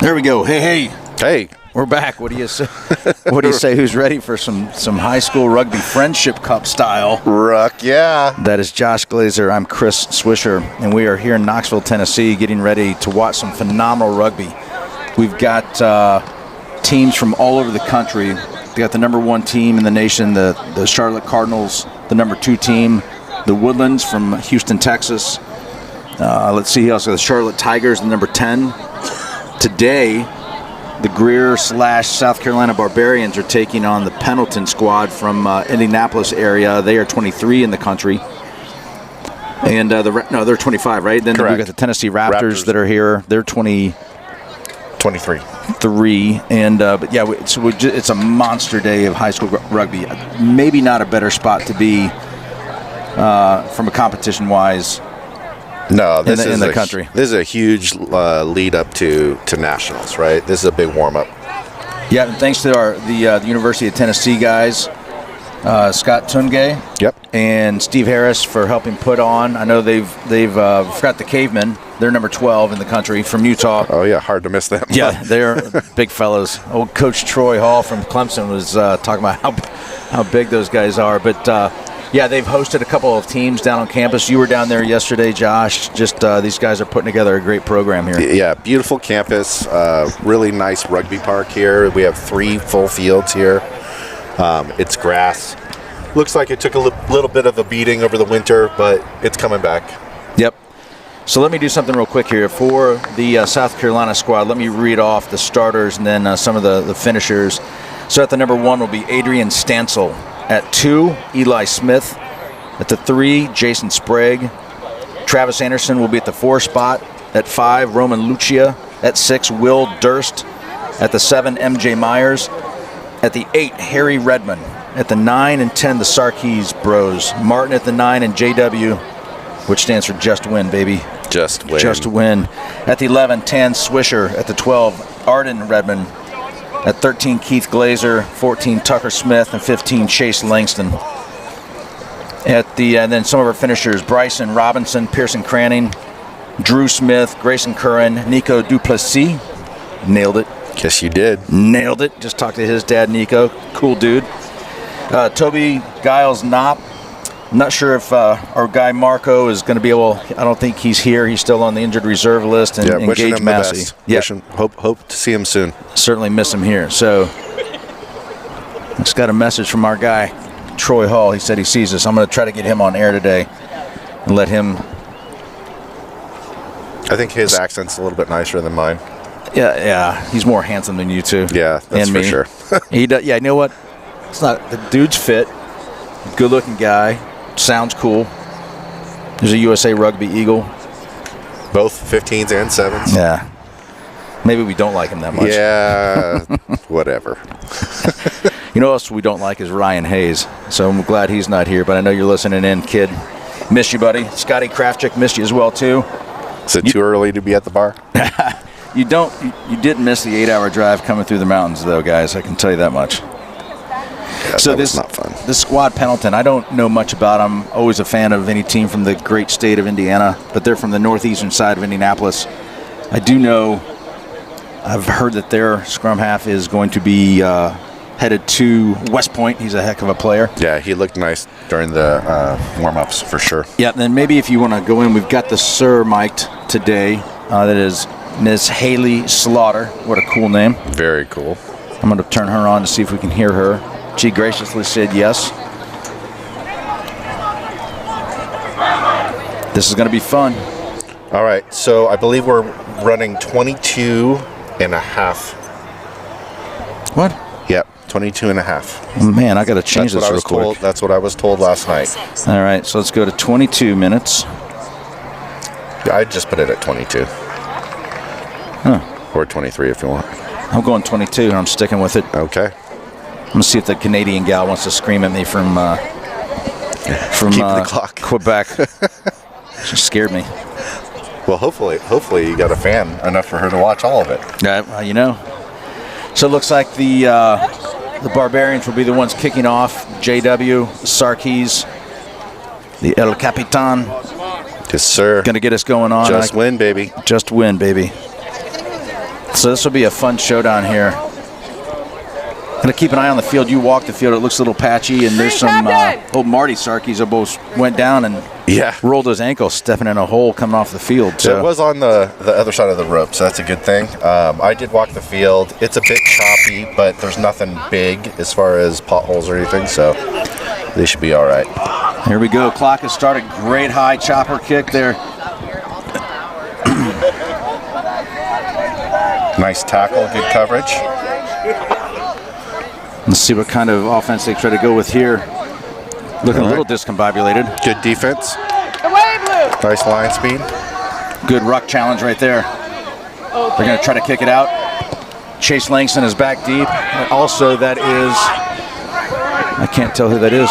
There we go. Hey. Hey. We're back. What do you say? What do you say? Who's ready for some high school rugby Friendship Cup style? Ruck, yeah. That is Josh Glazer. I'm Chris Swisher, and we are here in Knoxville, Tennessee, getting ready to watch some phenomenal rugby. We've got teams from all over the country. We got the number 1 team in the nation, the Charlotte Cardinals, the number 2 team, the Woodlands from Houston, Texas. Let's see, also the Charlotte Tigers, the number 10. Today, the Greer/South Carolina Barbarians are taking on the Pendleton squad from Indianapolis area. They are 23 in the country. And they're 25, right? Then Correct. we've got the Tennessee Raptors that are here. They're 23. And but yeah, it's a monster day of high school rugby. Maybe not a better spot to be from a competition-wise. No, this is in the country. This is a huge lead up to nationals, right? This is a big warm up. Yeah, and thanks to the University of Tennessee guys, Scott Tungay, and Steve Harris for helping put on. I know they've forgot the Cavemen. They're number 12 in the country from Utah. Oh yeah, hard to miss them. Yeah, they're big fellows. Old Coach Troy Hall from Clemson was talking about how big those guys are, but. Yeah, they've hosted a couple of teams down on campus. You were down there yesterday, Josh. Just these guys are putting together a great program here. Yeah, beautiful campus. Really nice rugby park here. We have 3 full fields here. It's grass. Looks like it took a little bit of a beating over the winter, but it's coming back. Yep. So let me do something real quick here. For the South Carolina squad, let me read off the starters and then some of the finishers. So at the number 1 will be Adrian Stansel. At 2, Eli Smith. At the 3, Jason Sprague. Travis Anderson will be at the 4 spot. At 5, Roman Lucia. At 6, Will Durst. At the 7, MJ Myers. At the 8, Harry Redmond. At the 9 and 10, the Sarkees Bros. Martin at the 9 and JW, which stands for Just Win, baby. Just Win. Just Win. At the 11, Tan Swisher. At the 12, Arden Redmond. At 13, Keith Glazer, 14, Tucker Smith, and 15, Chase Langston. At the and then some of our finishers: Bryson Robinson, Pearson Cranning, Drew Smith, Grayson Curran, Nico Duplessis. Nailed it. Yes, you did. Nailed it. Just talked to his dad, Nico. Cool dude. Toby Giles Knopp. Not sure if our guy Marco is going to be able. I don't think he's here. He's still on the injured reserve list. And wishing him Massey. the best. Wishing, hope to see him soon. Certainly miss him here. So, just got a message from our guy Troy Hall. He said he sees us. I'm going to try to get him on air today and let him. I think his accent's a little bit nicer than mine. Yeah. He's more handsome than you two. Yeah, that's for sure. He does. Yeah, you know what? It's not. The dude's fit. Good-looking guy. Sounds cool. There's a USA Rugby Eagle. Both 15s and 7s. Yeah. Maybe we don't like him that much. Yeah, whatever. You know what else we don't like is Ryan Hayes. So I'm glad he's not here, but I know you're listening in, kid. Miss you, buddy. Scotty Krafchick missed you as well, too. Is it too early to be at the bar? You didn't miss the 8-hour drive coming through the mountains, though, guys. I can tell you that much. Yeah, so this is not fun. This squad, Pendleton, I don't know much about them. Always a fan of any team from the great state of Indiana, but they're from the northeastern side of Indianapolis. I do know, I've heard that their scrum half is going to be headed to West Point. He's a heck of a player. Yeah, he looked nice during the warm-ups for sure. Yeah, then maybe if you want to go in, we've got the Sir mic'd today. That is Ms. Haley Slaughter. What a cool name. Very cool. I'm going to turn her on to see if we can hear her. She graciously said yes. This is going to be fun. All right, so I believe we're running 22 and a half. What? Yep, 22 and a half. Man, I got to change this real quick. That's what I was told last night. All right, so let's go to 22 minutes. I just put it at 22. Huh. Or 23 if you want. I'm going 22, and I'm sticking with it. Okay. I'm going to see if the Canadian gal wants to scream at me from the clock. Quebec. She scared me. Well, hopefully you got a fan enough for her to watch all of it. Yeah, well, you know. So it looks like the Barbarians will be the ones kicking off. JW, Sarkees, the El Capitan. Yes, sir. Going to get us going on. Just win, baby. Just win, baby. So this will be a fun showdown here. Gonna keep an eye on the field. You walk the field, it looks a little patchy, and there's some old Marty Sarkees almost went down and rolled his ankle, stepping in a hole coming off the field. So it was on the other side of the rope, so that's a good thing. I did walk the field. It's a bit choppy, but there's nothing big as far as potholes or anything, so they should be all right. Here we go. Clock has started. Great high chopper kick there. Nice tackle, good coverage. Let's see what kind of offense they try to go with here. Looking a little discombobulated. Good defense. Away, Blue. Nice line speed. Good ruck challenge right there. Okay. They're going to try to kick it out. Chase Langston is back deep. Also, that is, I can't tell who that is.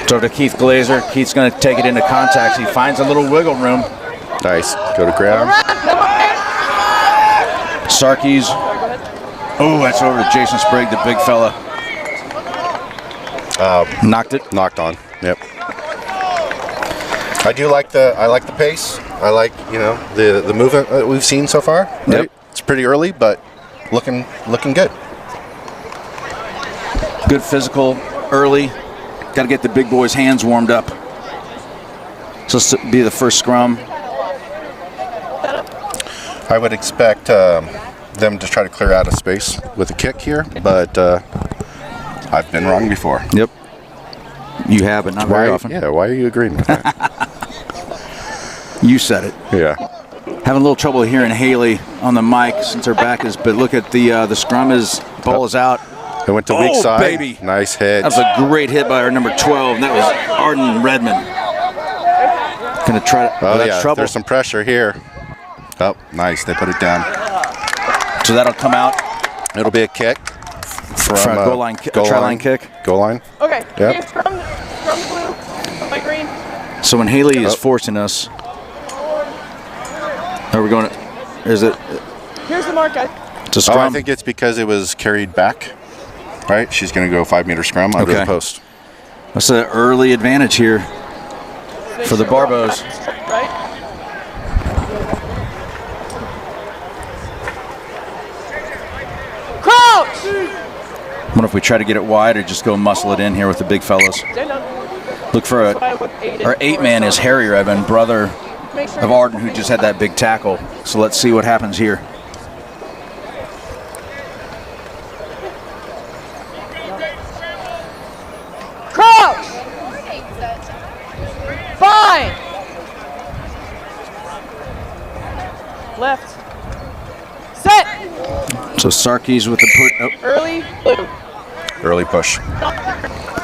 So to Keith Glazer. Keith's going to take it into contact. He finds a little wiggle room. Nice. Go to ground. Sarkees. Oh, that's over to Jason Sprague, the big fella. Knocked it. Knocked on. Yep. I like the pace. I like, the movement that we've seen so far. Right? Yep. It's pretty early, but looking good. Good physical early. Got to get the big boys' hands warmed up. So this will be the first scrum. I would expect them to try to clear out of space with a kick here, but I've been wrong before. Yep. You have, but not very often. Yeah, why are you agreeing with that? You said it. Yeah. Having a little trouble hearing Haley on the mic since her back is, but look at the scrum ball is out. It went to weak side. Baby. Nice hit. That was a great hit by our number 12, and that was Arden Redmond. Gonna try to, that's trouble. There's some pressure here. Oh, nice, they put it down. So that'll come out. It'll be a kick. From goal line, try line kick. Goal line. Okay. Yep. From blue. My green. So when Haley is forcing us, are we going to, is it? Here's the mark, guys. It's a scrum. I think it's because it was carried back, right? She's going to go 5-meter scrum under the post. That's an early advantage here for the Barbos. Right? Crouch! I wonder if we try to get it wide or just go muscle it in here with the big fellas. Look for our 8-man is Harry Redmond, brother of Arden, who just had that big tackle. So let's see what happens here. Crouch! Fine! Left. Set! So Sarkees with the put. Oh. Early blue. Early push.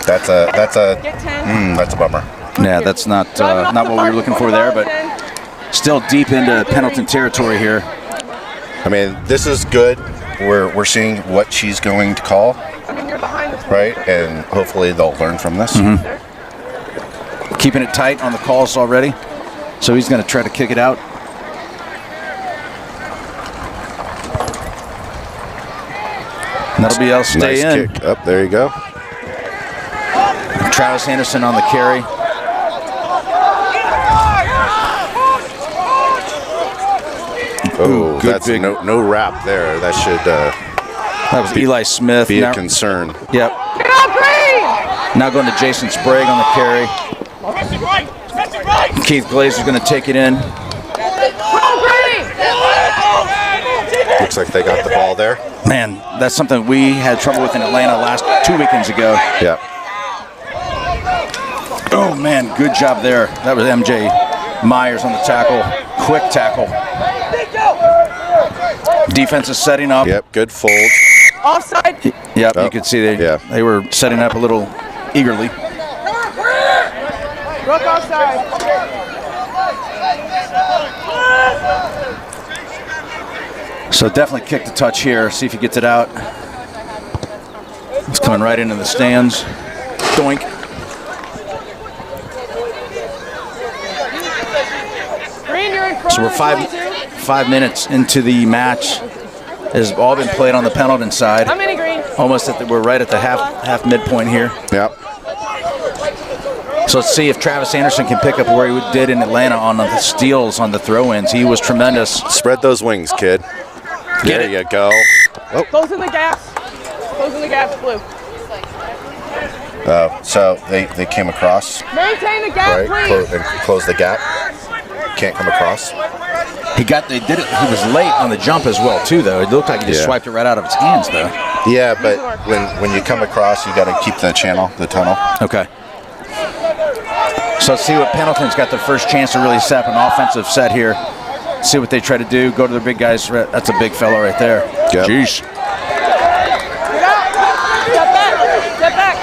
That's a Get 10. that's a bummer. Yeah, that's not what we were looking for there, but still deep into Pendleton territory here. I mean, this is good. We're seeing what she's going to call, right? And hopefully they'll learn from this. Keeping it tight on the calls already. So he's going to try to kick it out. And that'll be else stay Nice in. kick. Up there you go. Travis Henderson on the carry. Oh, good that's big. no wrap there. That should That was Eli Smith. be Now- a concern. Yep. Get out, green! Now going to Jason Sprague on the carry. Keith Glaze is going to take it in. Go, green! Looks like they got the ball there. Man, that's something we had trouble with in Atlanta last 2 weekends ago. Yeah. Oh, man, good job there. That was MJ Myers on the tackle. Quick tackle. Defense is setting up. Yep. Good fold. Offside. Yep, Oh, you could see yeah. they were setting up a little eagerly. Rook offside. So definitely kick the touch here. See if he gets it out. It's coming right into the stands. Doink. Green, you're in front. So we're 5 minutes into the match. It's all been played on the Pendleton side. How many green? Almost we're right at the half midpoint here. Yep. So let's see if Travis Anderson can pick up where he did in Atlanta on the steals on the throw-ins. He was tremendous. Spread those wings, kid. There you go. Oh. Closing the gaps. Closing the gaps, Blue. So they came across, Maintain the gap, right? please. And close the gap. Can't come across. They did it. He was late on the jump as well, too, though. It looked like he just swiped it right out of his hands, though. Yeah, but when you come across, you got to keep the channel, the tunnel. Okay. So let's see what Pendleton's got their first chance to really set up an offensive set here. See what they try to do. Go to their big guys. That's a big fellow right there. Yep. Jeez. Get out. Step back. Step back.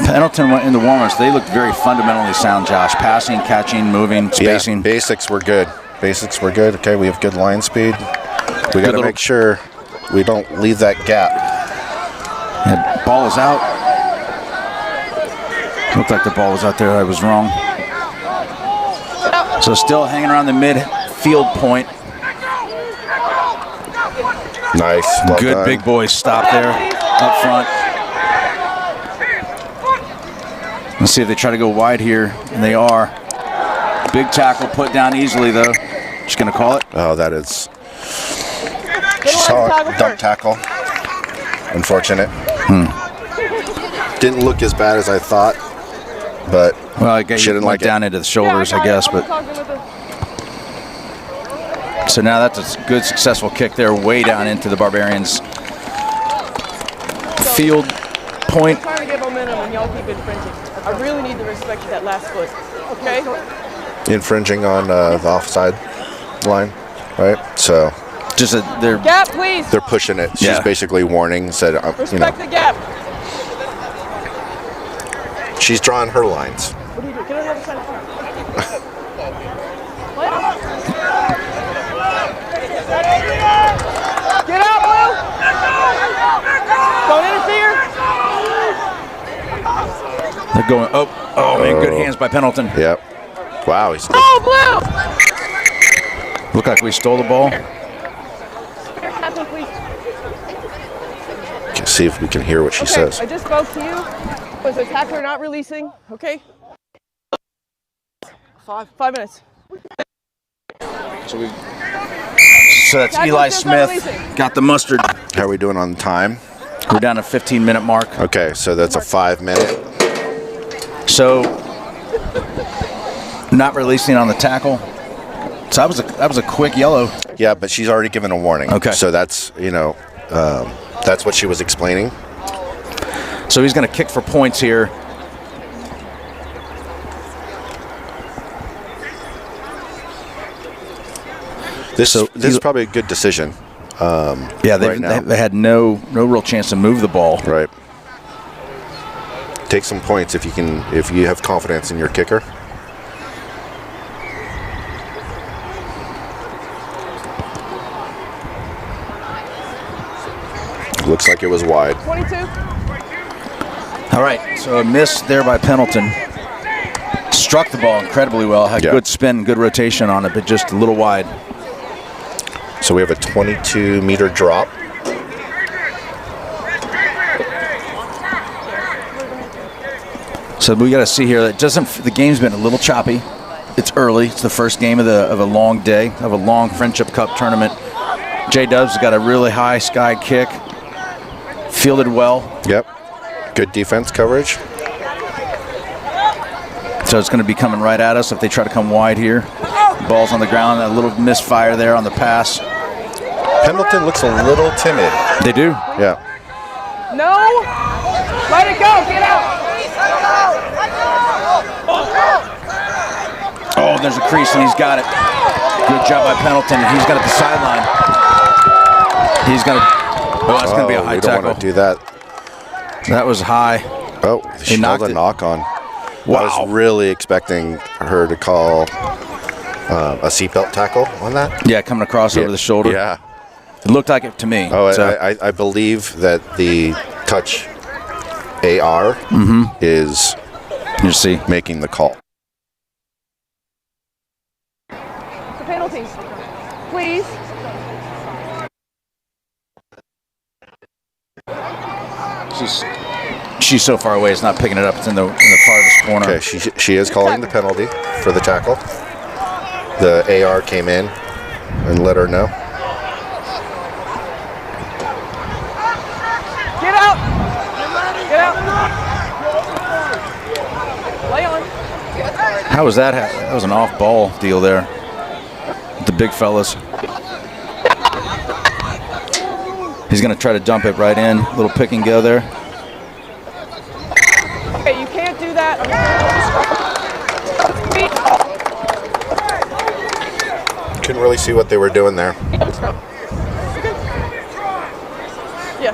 Pendleton went in the warm-ups. They looked very fundamentally sound, Josh. Passing, catching, moving, spacing. Yeah, basics were good. Basics were good. Okay, we have good line speed. We got to make sure we don't leave that gap. The ball is out. Looked like the ball was out there. I was wrong. So still hanging around the midfield point. Nice. Well Good done. big boys stop there up front. Let's see if they try to go wide here, and they are. Big tackle put down easily, though. Just going to call it. Oh, that is. Good one, tackle Dump first. tackle. Unfortunate. Didn't look as bad as I thought, but Well, I guess you shouldn't went like down it. into the shoulders, I guess. But so now that's a good, successful kick there, way down into the Barbarians field point. I'm trying to get momentum and y'all keep infringing. I really need to respect that last foot. Okay? Infringing on the offside line, right? So Just they're Gap, please. they're pushing it. She's Yeah. basically warning, said, Respect the gap. she's drawing her lines. What do you do? Get on the other side of the front. Get out, Blue. Don't interfere. they're going. Oh man, good hands by Pendleton. Yep. Wow, he's Oh, Blue. Look like we stole the ball. Happen, please. see if we can hear what she Okay, says. I just spoke to you. Was the tackler not releasing? Okay. 5 minutes. So that's Eli Smith. Got the mustard. How are we doing on time? We're down to 15-minute mark. Okay, so that's a 5 minute. So not releasing on the tackle. So that was a quick yellow. Yeah, but she's already given a warning. Okay. So that's, that's what she was explaining. So he's going to kick for points here. This is probably a good decision. Yeah, right now. they had no real chance to move the ball. Right. Take some points if you have confidence in your kicker. Looks like it was wide. 22. All right, so a miss there by Pendleton. Struck the ball incredibly well. Had good spin, good rotation on it, but just a little wide. So we have a 22-meter drop. So we got to see here that the game's been a little choppy. It's early. It's the first game of a long day, of a long Friendship Cup tournament. J-Dub's got a really high sky kick. Fielded well. Yep. Good defense coverage. So it's going to be coming right at us if they try to come wide here. Ball's on the ground. A little misfire there on the pass. Pendleton looks a little timid. They do. Yeah. No. Let it go. Get out. Oh, there's a crease, and he's got it. Good job by Pendleton, and he's got it at the sideline. He's going to... Oh, that's going to be a high we don't tackle. want to do that. That was high. Oh, she knocked called a it. knock on. Wow. I was really expecting her to call a seatbelt tackle on that. Yeah, coming across over the shoulder. Yeah. It looked like it to me. Oh, So- I believe that the touch AR is You see. making the call. The penalties. Please. She's so far away, it's not picking it up. It's in the farthest corner. Okay, she is calling the penalty for the tackle. The AR came in and let her know. Get out! Get out! Lay on. How was that? That was an off-ball deal there. The big fellas. He's going to try to dump it right in. Little pick and go there. Okay, you can't do that. Couldn't really see what they were doing there. Yeah.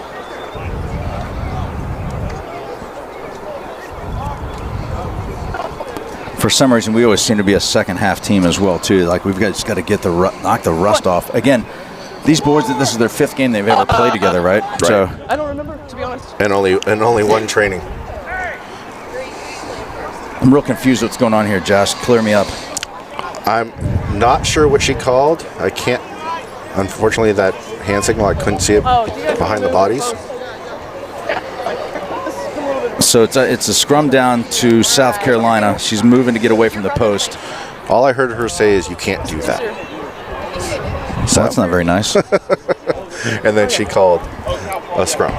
For some reason, we always seem to be a second half team as well too. Like we've just got to get knock the rust off. Again, these boys, this is their 5th game they've ever played together, right? So I don't remember, to be honest. And only one training. I'm real confused what's going on here, Josh. Clear me up. I'm not sure what she called. I can't. Unfortunately, that hand signal, I couldn't see it behind the bodies. So it's a scrum down to South Carolina. She's moving to get away from the post. All I heard her say is, "You can't do that." So that's not very nice. And then she called a scrum.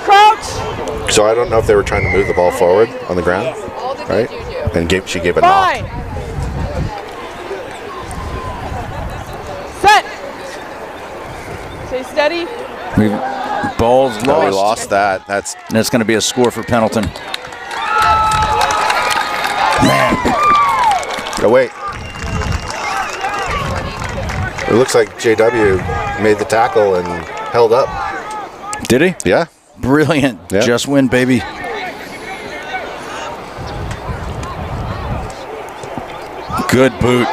Crouch! So I don't know if they were trying to move the ball forward on the ground, right? And she gave a knock. Fine. Set. Stay steady. Ball's lost. Oh, we lost that. And it's going to be a score for Pendleton. Man. Oh, wait. It looks like JW made the tackle and held up. Did he? Yeah. Brilliant. Yeah. Just win, baby. Good boot.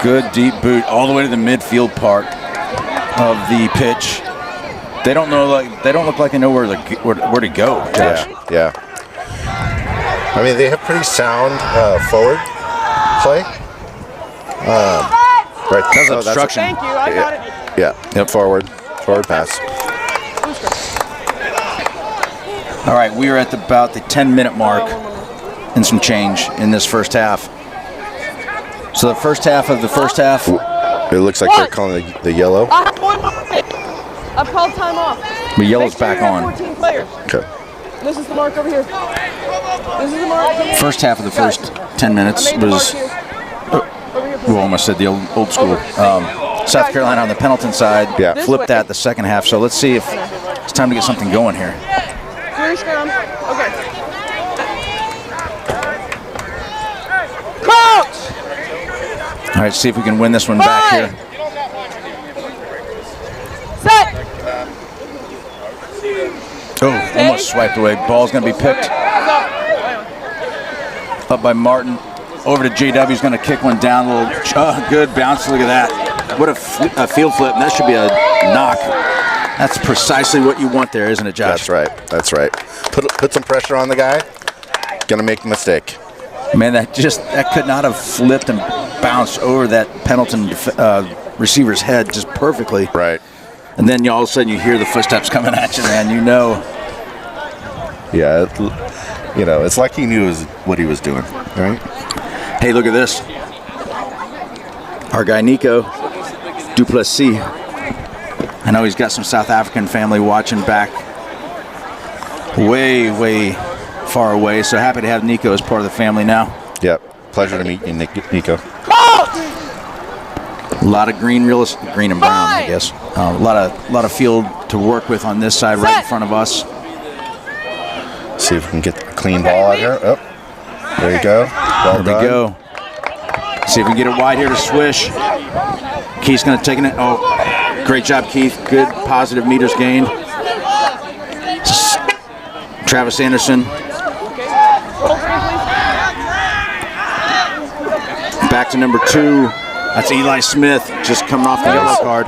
Good deep boot all the way to the midfield part of the pitch. They don't look like they know where to go, Josh. Yeah. I mean, they have pretty sound forward play. Right. That's obstruction. Thank you, I got it. Yeah. Yep. Forward pass. All right, we are at about the 10-minute mark and some change in this first half. So the first half of the first half. It looks like they're calling the yellow. I've called time off. The yellow's Make sure back you have on. 14 players. Okay. This is the mark over here. This is the mark. First half of the first 10 minutes was, we almost said the old school. South Carolina on the Pendleton side. Yeah. Flipped that the second half. So let's see if it's time to get something going here. Clear scrum. Okay. Crouch! All right, see if we can win this one back here. Set! Oh, almost swiped away. Ball's going to be picked up by Martin. Over to JW. He's going to kick one down. A little good bounce. Look at that. What a field flip. That should be a knock. That's precisely what you want there, isn't it, Josh? That's right. Put some pressure on the guy. Gonna make a mistake. Man, that could not have flipped and bounced over that Pendleton receiver's head just perfectly. Right. And then all of a sudden you hear the footsteps coming at you, man. You know. Yeah. It's like he knew what he was doing. Right. Hey, look at this. Our guy Nico Duplessis. I know he's got some South African family watching back way far away. So happy to have Nico as part of the family now. Yep. Pleasure to meet you, Nico. A lot of green and brown, I guess. A lot of field to work with on this side, right in front of us. See if we can get a clean ball out here. Oh, there you go. Well There we go. See if we can get it wide here to Swish. Keith's going to take it. Oh, great job, Keith. Good positive meters gained. Travis Anderson. Back to number 2. That's Eli Smith, just coming off the yellow card.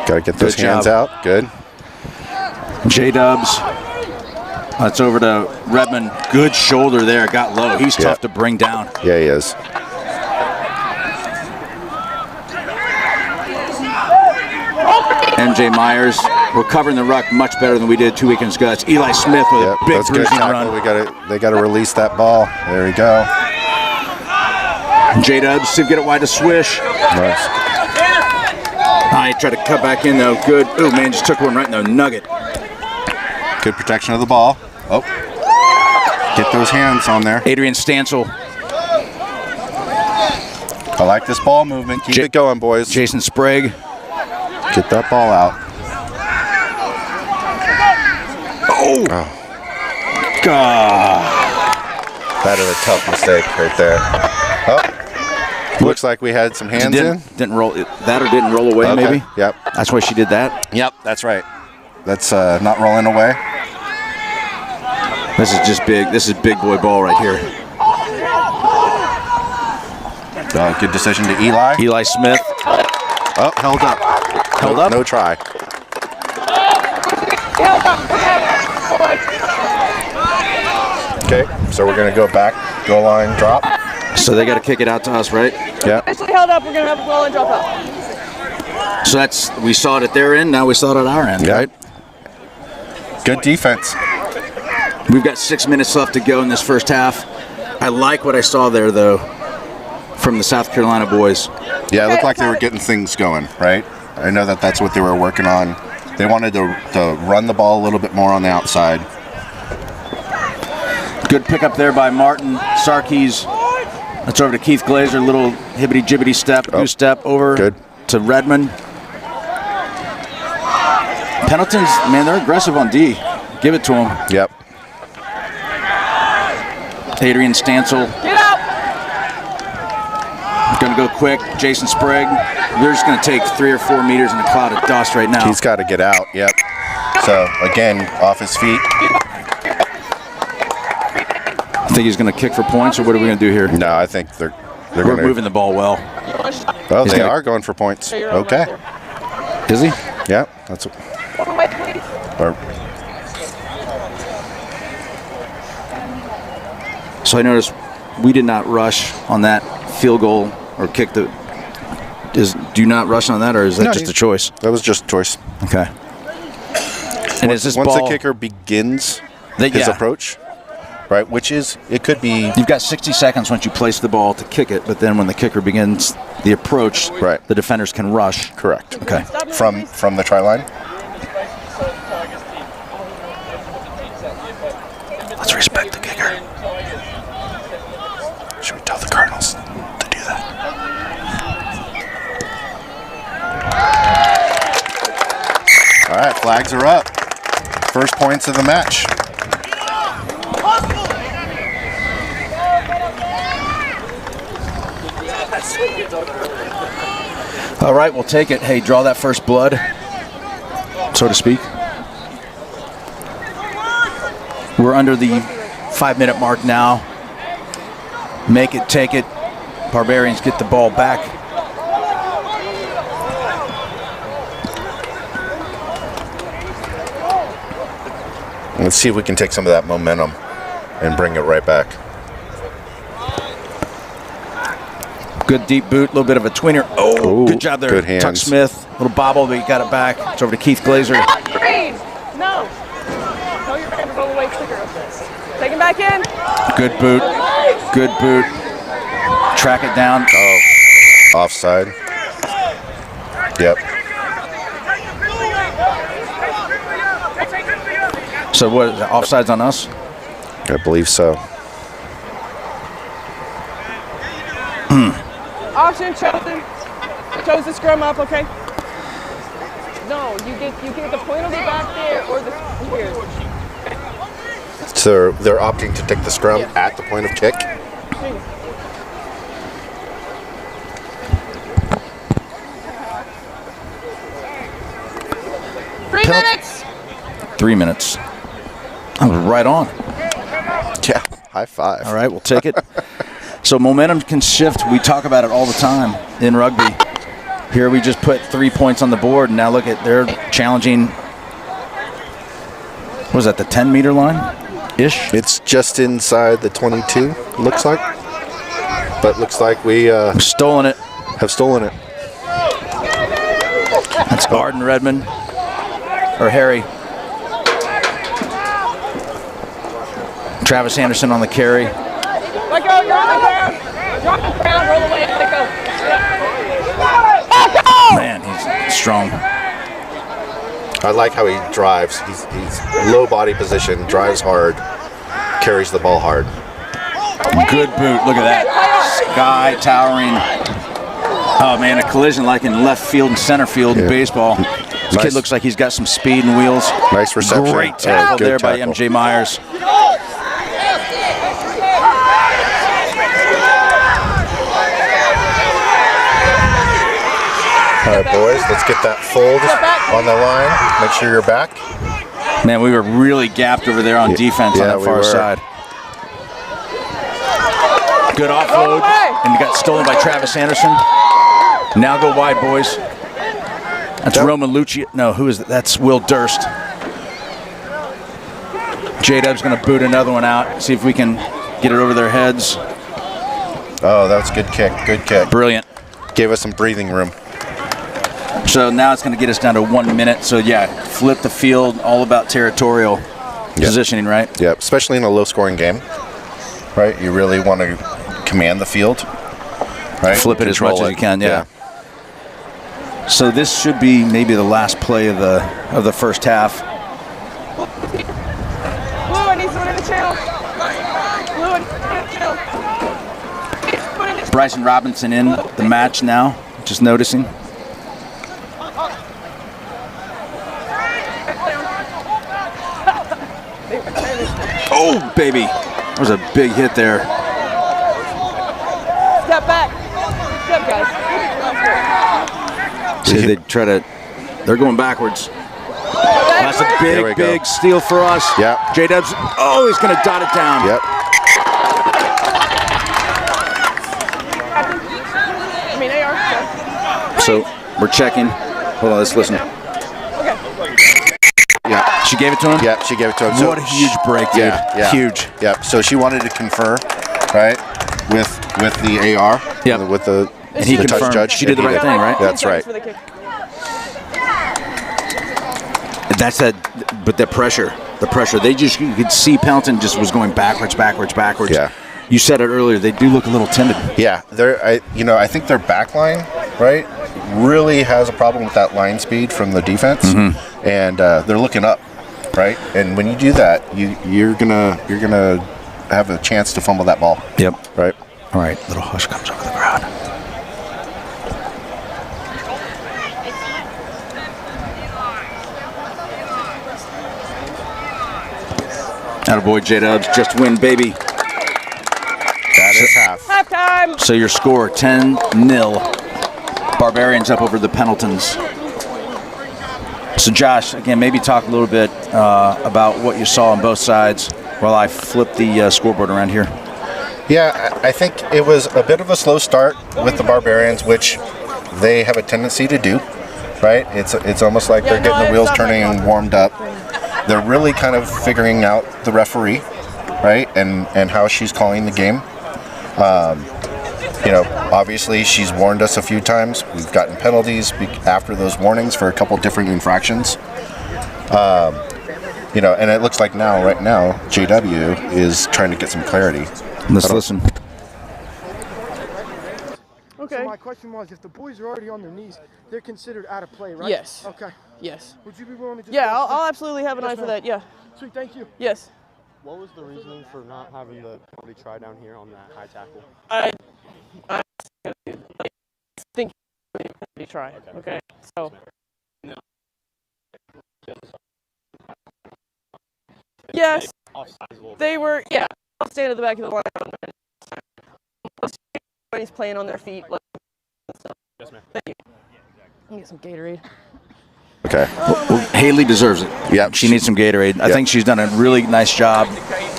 Got to get those hands out. Good. J-Dubs. That's over to Redmond. Good shoulder there. Got low. He's tough to bring down. Yeah, he is. MJ Myers we're covering the ruck much better than we did 2 weekends ago. That's Eli Smith with a big that's good cruising tackle. run. They gotta release that ball. There we go. J-Dubs to get it wide to Swish. Nice. I tried to cut back in though. Good. Oh man, just took one right in the nugget. Good protection of the ball. Oh, get those hands on there. Adrian Stancil. I like this ball movement. Keep it going, boys. Jason Sprague. Get that ball out. Oh. God. That is a tough mistake right there. Oh. Looks like we had some hands in. Didn't roll that or didn't roll away, maybe? Yep. That's why she did that? Yep, that's right. That's not rolling away. This is just big. This is big boy ball right here. Good decision to Eli. Eli Smith. Oh, held up. Held up? No try. Okay, so we're going to go back, goal line, drop. So they got to kick it out to us, right? Yeah. Actually held up, we're going to have a goal and drop out. So we saw it at their end, now we saw it at our end, right? Good defense. We've got 6 minutes left to go in this first half. I like what I saw there, though, from the South Carolina boys. Yeah, it looked like they were getting things going, right? I know that's what they were working on. They wanted to run the ball a little bit more on the outside. Good pickup there by Martin Sarkis. That's over to Keith Glazer. Little hibbity-jibbity step, goose step over to Redmond. Pendleton's, man, they're aggressive on D. Give it to them. Yep. Adrian Stancil. Get out! Going to go quick. Jason Sprague. They're just going to take 3 or 4 meters in a cloud of dust right now. He's got to get out, yep. So, again, off his feet. I think he's going to kick for points, or what are we going to do here? No, I think they're We're moving the ball well. Oh, they are going for points. Okay. Is he? Yeah, that's what. So I noticed we did not rush on that field goal or kick. Do you not rush on that, or is that just a choice? That was just a choice. Okay. And is this once ball, the kicker begins his approach, right? Which is, it could be. You've got 60 seconds once you place the ball to kick it, but then when the kicker begins the approach, the defenders can rush. Correct. Okay. From the try line. Let's respect the kicker. Should we tell the Cardinals to do that? All right, flags are up. First points of the match. All right, we'll take it. Hey, draw that first blood, so to speak. We're under the 5-minute mark now. Make it, take it. Barbarians get the ball back. Let's see if we can take some of that momentum and bring it right back. Good deep boot, a little bit of a tweener. Oh, good job there. Good hands. Tuck Smith, little bobble, but he got it back. It's over to Keith Glazer. No. Tell your man to roll away quicker. Take him back in. Good boot. Good boot. Track it down. Oh, offside. Yep. So what, offside's on us? I believe so. Option chosen. Chose the scrum up, okay? No, you get the point of the back there or the here. So they're opting to take the scrum at the point of kick. 3 minutes. 3 minutes. I was right on. Yeah, high five. All right, we'll take it. So momentum can shift. We talk about it all the time in rugby. Here we just put 3 points on the board, and now look at they're challenging. What was that, the 10-meter line-ish? It's just inside the 22, looks like. But looks like we We've stolen it. have stolen it. That's Arden Redmond. or Harry. Travis Anderson on the carry. Let go, you're on the ground. You're on the ground, roll away, let go. Man, he's strong. I like how he drives. He's low body position, drives hard, carries the ball hard. Good boot. Look at that. Sky towering. Oh, man, a collision like in left field and center field in baseball. This kid looks like he's got some speed and wheels. Nice reception. Great tackle there by tackle. MJ Myers. All right, boys, let's get that fold on the line. Make sure you're back. Man, we were really gapped over there on defense on that far side. Good offload, and got stolen by Travis Anderson. Now go wide, boys. That's Roman Lucci. No, who is that? That's Will Durst. J-Dub's going to boot another one out. See if we can get it over their heads. Oh, that was a good kick. Good kick. Brilliant. Gave us some breathing room. So now it's going to get us down to 1 minute. So, yeah, flip the field, all about territorial positioning, right? Yeah, especially in a low-scoring game, right? You really want to command the field, right? Flip it as much as you can, yeah. So this should be maybe the last play of the first half. Blue, I need someone in the channel. Blue, I need someone in the channel. Bryson Robinson in the match now, just noticing. Oh, baby. That was a big hit there. Step back. Step, guys. See, they try to, they're going backwards. That's a big steal for us. Yep. J-Dub's, he's going to dot it down. Yep. I mean, they are. So we're checking. Hold on, let's listen. Okay. Yeah. She gave it to him? Yeah, she gave it to him. So what a huge break, dude. Yeah. Huge. Yeah. So she wanted to confer, right, with the AR. Yeah. With the And he touch confirmed judge. she did the right thing, right? That's right. That's that, but the pressure. You could see Pendleton just was going backwards. Yeah. You said it earlier, they do look a little timid. Yeah, I think their back line, right, really has a problem with that line speed from the defense, and they're looking up, right? And when you do that, you're gonna have a chance to fumble that ball. Yep. Right. All right, little hush comes over the crowd. Attaboy, J-Dubs, just win, baby. That is half. Halftime. So your score, 10-0. Barbarians up over the Pendletons. So Josh, again, maybe talk a little bit about what you saw on both sides while I flip the scoreboard around here. Yeah, I think it was a bit of a slow start with the Barbarians, which they have a tendency to do, right? It's almost like they're getting the wheels turning and warmed up. They're really kind of figuring out the referee, right, and how she's calling the game. Obviously she's warned us a few times. We've gotten penalties after those warnings for a couple different infractions. And it looks like right now, JW is trying to get some clarity. Let's listen. Okay. So my question was, if the boys are already on their knees, they're considered out of play, right? Yes. Okay. Yes. Would you be willing to just... Yeah, I'll absolutely have an eye for that, yeah. Sweet, thank you. Yes. What was the reasoning for not having the penalty try down here on that high tackle? I think you try. Okay. So. Yes. They were. Yeah. I'll stand at the back of the line. Everybody's playing on their feet. Yes, ma'am. Thank you. Let me get some Gatorade. Okay. Haley deserves it. Yeah. She needs some Gatorade. I think she's done a really nice job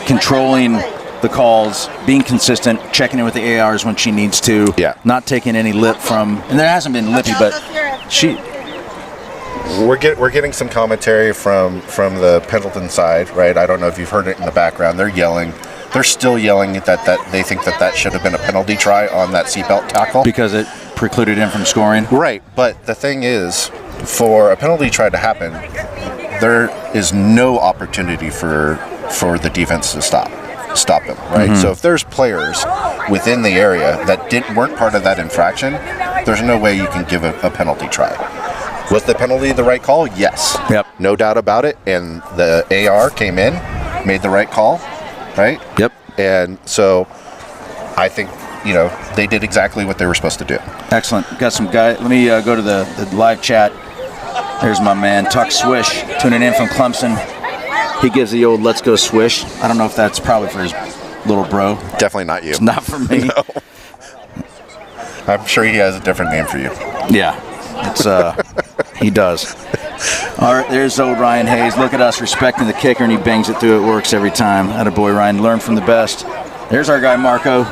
controlling the calls, being consistent, checking in with the ARs when she needs to. Yeah. Not taking any lip from, and there hasn't been lippy, but she. We're getting some commentary from the Pendleton side, right? I don't know if you've heard it in the background. They're yelling. They're still yelling that they think that should have been a penalty try on that seatbelt tackle. Because it precluded him from scoring. Right, but the thing is, for a penalty try to happen, there is no opportunity for the defense to stop them, right? So if there's players within the area that weren't part of that infraction, there's no way you can give a penalty try. Was the penalty the right call? Yes. Yep. No doubt about it. And the AR came in, made the right call, right? Yep. And so I think, they did exactly what they were supposed to do. Excellent. Got some guy. Let me go to the live chat. There's my man, Tuck Swish, tuning in from Clemson. He gives the old "Let's go Swish." I don't know if that's probably for his little bro. Definitely not you. It's not for me. No. I'm sure he has a different name for you. Yeah, it's he does. All right, there's old Ryan Hayes. Look at us respecting the kicker, and he bangs it through. It works every time. Attaboy, Ryan. Learn from the best. There's our guy, Marco.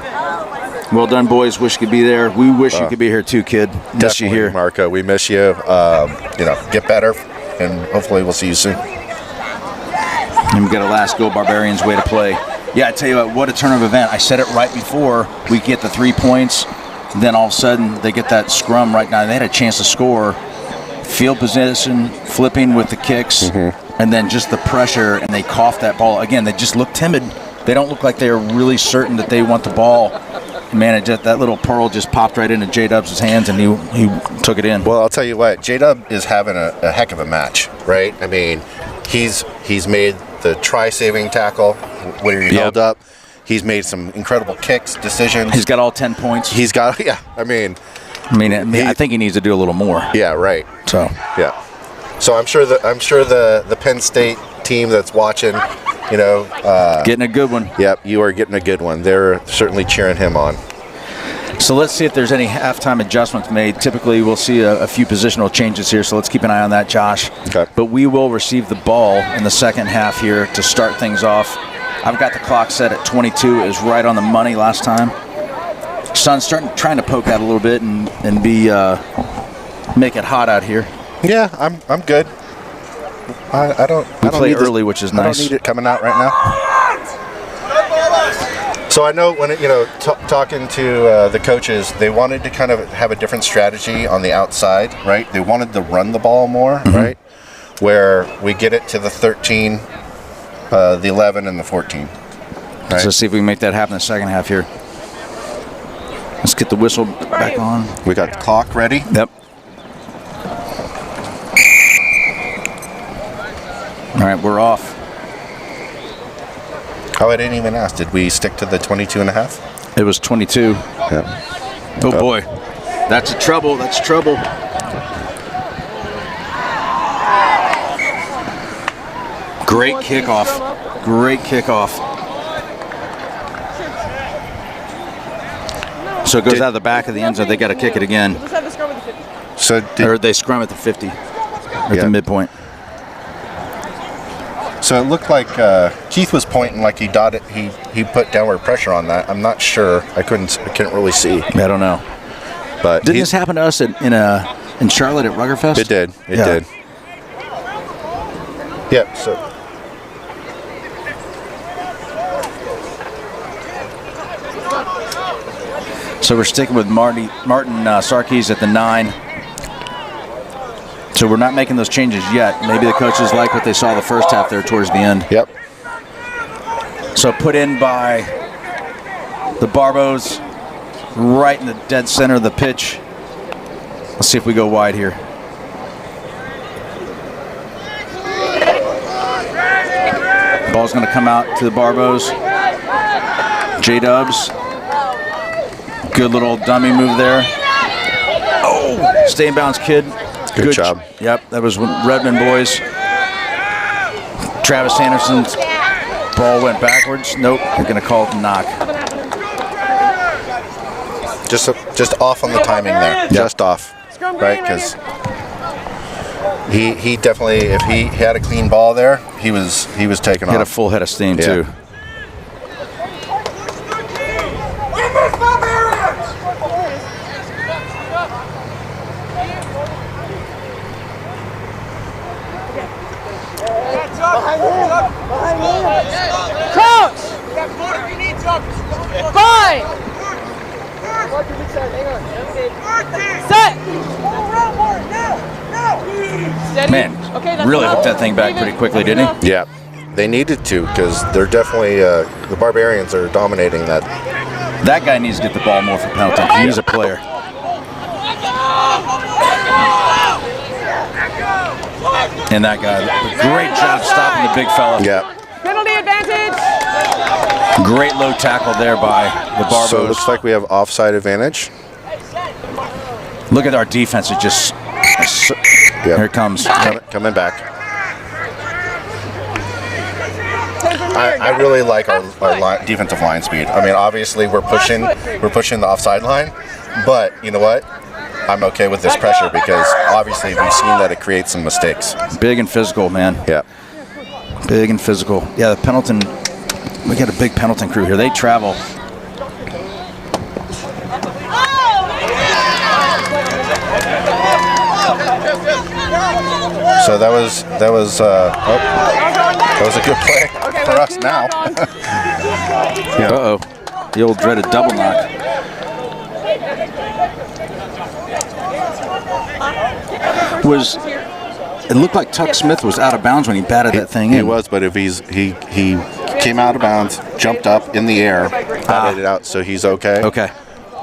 Well done, boys. Wish you could be there. We wish you could be here too, kid. Miss you here, Marco. We miss you. Get better, and hopefully we'll see you soon. And we got a last go, Barbarians. Way to play. Yeah, I tell you what a turn of event. I said it right before we get the 3 points. Then all of a sudden they get that scrum right now. They had a chance to score. Field position, flipping with the kicks, and then just the pressure, and they coughed that ball. Again, they just look timid. They don't look like they're really certain that they want the ball. Man, that little pearl just popped right into J-Dub's hands, and he took it in. Well, I'll tell you what, J-Dub is having a heck of a match, right? I mean, he's made the try-saving tackle where he held up. He's made some incredible kicks, decisions. He's got all 10 points. He's got, yeah, I think he needs to do a little more. Yeah, right. So yeah. So I'm sure the Penn State team that's watching, getting a good one. Yep, you are getting a good one. They're certainly cheering him on. So let's see if there's any halftime adjustments made. Typically, we'll see a few positional changes here, so let's keep an eye on that, Josh. Okay. But we will receive the ball in the second half here to start things off. I've got the clock set at 22. It was right on the money last time. Sun's trying to poke out a little bit and make it hot out here. Yeah, I'm good. I don't. We I don't play need early, which is nice. I don't need it coming out right now. So I know when talking to the coaches, they wanted to kind of have a different strategy on the outside, right? They wanted to run the ball more, right? Where we get it to the 13, the 11, and the 14. Right? So let's see if we can make that happen in the second half here. Let's get the whistle back on. We got the clock ready. Yep. All right, we're off. Oh, I didn't even ask. Did we stick to the 22 and a half? It was 22. Yeah. Oh, boy. That's trouble. That's trouble. Great kickoff. Great kickoff. So it goes out of the back of the end zone. They got to kick it again. Let's have the scrum at the 50. So Or they scrum at the 50. Or at the midpoint. So it looked like Keith was pointing like he dotted. He put downward pressure on that. I'm not sure. I couldn't really see. I don't know. But didn't this happen to us in Charlotte at Ruggerfest? It did. It did. Yep. So we're sticking with Martin Sarkis at the 9. So we're not making those changes yet. Maybe the coaches like what they saw the first half there towards the end. Yep. So put in by the Barbos, right in the dead center of the pitch. Let's see if we go wide here. Ball's going to come out to the Barbos. J-Dubs. Good little dummy move there. Oh, stay in bounds, kid. Good job. Yep, that was Redmond boys. Travis Anderson's ball went backwards. Nope, they're going to call it a knock. Just off on the timing there. Yep. Just off, right? Because he definitely, if he had a clean ball there, he was taking off. He had a full head of steam too. Coach! Fine! Set. Steady. Man, Okay, that's really enough. hooked that thing back Leave it. pretty quickly, didn't he? Yeah, they needed to because they're definitely the Barbarians are dominating that. That guy needs to get the ball more for Pendleton. He's a player. And that guy, great job stopping the big fella. Yeah. Penalty advantage. Great low tackle there by the Barbos. So it looks like we have offside advantage. Look at our defense. It just, Yep. here it comes. Coming back. I really like our defensive line speed. I mean, obviously we're pushing the offside line, but you know what? I'm okay with this pressure because obviously we've seen that it creates some mistakes. Big and physical, man. Yeah. Big and physical. Yeah, the Pendleton, we got a big Pendleton crew here. They travel. So that was a good play for us now. Uh-oh. The old dreaded double knock. It looked like Tuck Smith was out of bounds when he batted that thing in. He was, but if he came out of bounds, jumped up in the air, batted it out, so he's okay. Okay.